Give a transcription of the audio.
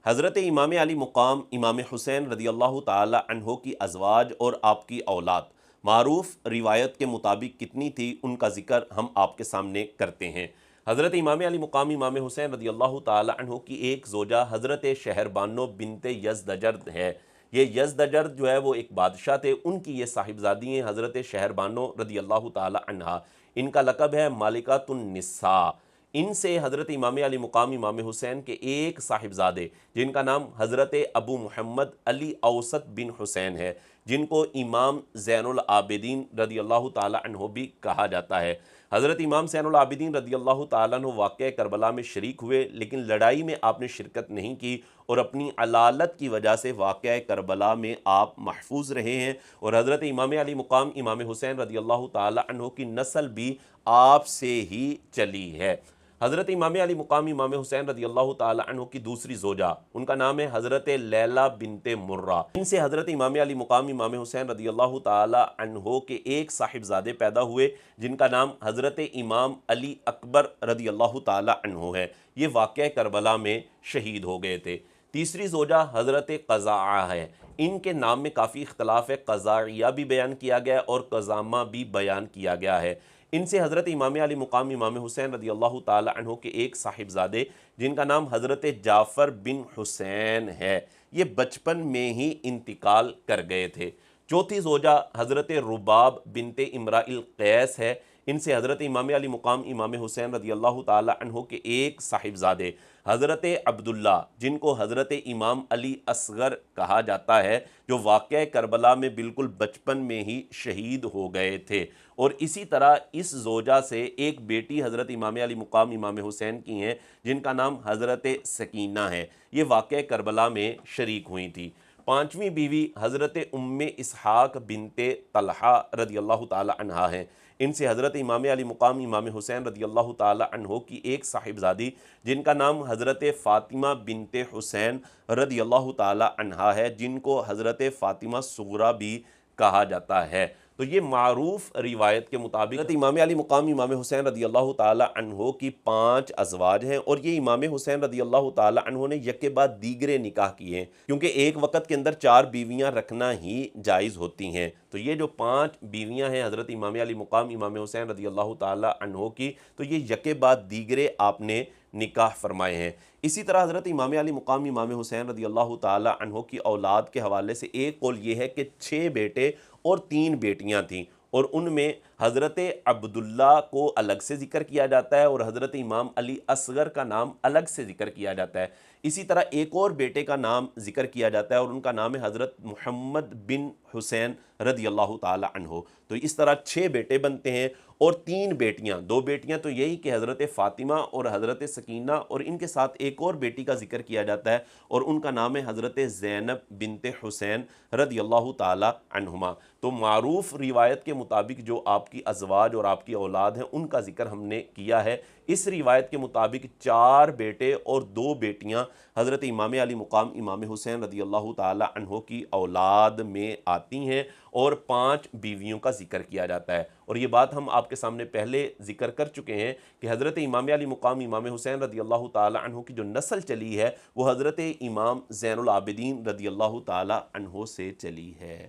حضرت امام علی مقام امام حسین رضی اللہ تعالی عنہ کی ازواج اور آپ کی اولاد معروف روایت کے مطابق کتنی تھی، ان کا ذکر ہم آپ کے سامنے کرتے ہیں۔ حضرت امام علی مقام امام حسین رضی اللہ تعالی عنہ کی ایک زوجہ حضرت شہربانو بنت یزدجرد ہے۔ یہ یزدجرد جو ہے وہ ایک بادشاہ تھے، ان کی یہ صاحبزادی ہیں حضرت شہربانو رضی اللہ تعالی عنہ۔ ان کا لقب ہے مالکۃ النساء۔ ان سے حضرت امام علی مقام امام حسین کے ایک صاحبزادے جن کا نام حضرت ابو محمد علی اوسط بن حسین ہے، جن کو امام زین العابدین رضی اللہ تعالیٰ عنہ بھی کہا جاتا ہے۔ حضرت امام زین العابدین رضی اللہ تعالیٰ عنہ واقعہ کربلا میں شریک ہوئے، لیکن لڑائی میں آپ نے شرکت نہیں کی اور اپنی علالت کی وجہ سے واقعہ کربلا میں آپ محفوظ رہے ہیں، اور حضرت امام علی مقام امام حسین رضی اللہ تعالیٰ عنہ کی نسل بھی آپ سے ہی چلی ہے۔ حضرت امام علی مقام امام حسین رضی اللہ تعالی عنہ کی دوسری زوجہ، ان کا نام ہے حضرت لیلہ بنت مرہ۔ ان سے حضرت امام علی مقام امام حسین رضی اللہ تعالی عنہ کے ایک صاحبزادے پیدا ہوئے جن کا نام حضرت امام علی اکبر رضی اللہ تعالی عنہ ہے۔ یہ واقعہ کربلا میں شہید ہو گئے تھے۔ تیسری زوجہ حضرت قزاعہ ہے۔ ان کے نام میں کافی اختلاف ہے، قزاعیہ بھی بیان کیا گیا اور قزامہ بھی بیان کیا گیا ہے۔ ان سے حضرت امام علی مقام امام حسین رضی اللہ تعالی عنہ کے ایک صاحبزادے جن کا نام حضرت جعفر بن حسین ہے، یہ بچپن میں ہی انتقال کر گئے تھے۔ چوتھی زوجہ حضرت رباب بنت امراء القیس ہے۔ ان سے حضرت امام علی مقام امام حسین رضی اللہ تعالی عنہ کے ایک صاحبزادے حضرت عبداللہ جن کو حضرت امام علی اصغر کہا جاتا ہے، جو واقعہ کربلا میں بالکل بچپن میں ہی شہید ہو گئے تھے، اور اسی طرح اس زوجہ سے ایک بیٹی حضرت امام علی مقام امام حسین کی ہیں جن کا نام حضرت سکینہ ہے۔ یہ واقعہ کربلا میں شریک ہوئی تھی۔ پانچویں بیوی حضرت ام اسحاق بنت طلحہ رضی اللہ تعالی عنہ ہیں۔ ان سے حضرت امام علی مقام امام حسین رضی اللہ تعالی عنہ کی ایک صاحبزادی جن کا نام حضرت فاطمہ بنت حسین رضی اللہ تعالی عنہ ہے، جن کو حضرت فاطمہ صغریٰ بھی کہا جاتا ہے۔ تو یہ معروف روایت کے مطابق حضرت امام علی مقام امام حسین رضی اللہ تعالی عنہ کی 5 ازواج ہیں، اور یہ امام حسین رضی اللہ تعالی عنہ نے یکے بعد دیگرے نکاح کیے ہیں، کیونکہ ایک وقت کے اندر 4 بیویاں رکھنا ہی جائز ہوتی ہیں۔ تو یہ جو 5 بیویاں ہیں حضرت امام علی مقام امام حسین رضی اللہ تعالی عنہ کی، تو یہ یکے بعد دیگرے آپ نے نکاح فرمائے ہیں۔ اسی طرح حضرت امام علی مقام امام حسین رضی اللہ تعالی عنہ کی اولاد کے حوالے سے ایک قول یہ ہے کہ 6 بیٹے اور 3 بیٹیاں تھیں، اور ان میں حضرت عبداللہ کو الگ سے ذکر کیا جاتا ہے اور حضرت امام علی اصغر کا نام الگ سے ذکر کیا جاتا ہے۔ اسی طرح ایک اور بیٹے کا نام ذکر کیا جاتا ہے اور ان کا نام ہے حضرت محمد بن حسین رضی اللہ تعالی عنہ۔ تو اس طرح 6 بیٹے بنتے ہیں اور 3 بیٹیاں، 2 بیٹیاں تو یہی کہ حضرت فاطمہ اور حضرت سکینہ، اور ان کے ساتھ ایک اور بیٹی کا ذکر کیا جاتا ہے اور ان کا نام ہے حضرت زینب بنت حسین رضی اللہ تعالی عنہما۔ تو معروف روایت کے مطابق جو آپ کی ازواج اور آپ کی اولاد ہیں ان کا ذکر ہم نے کیا ہے۔ اس روایت کے مطابق 4 بیٹے اور 2 بیٹیاں حضرت امام علی مقام امام حسین رضی اللہ تعالی عنہ کی اولاد میں آتی ہیں اور 5 بیویوں کا ذکر کیا جاتا ہے۔ اور یہ بات ہم آپ کے سامنے پہلے ذکر کر چکے ہیں کہ حضرت امام علی مقام امام حسین رضی اللہ تعالی عنہ کی جو نسل چلی ہے وہ حضرت امام زین العابدین رضی اللہ تعالی عنہ سے چلی ہے۔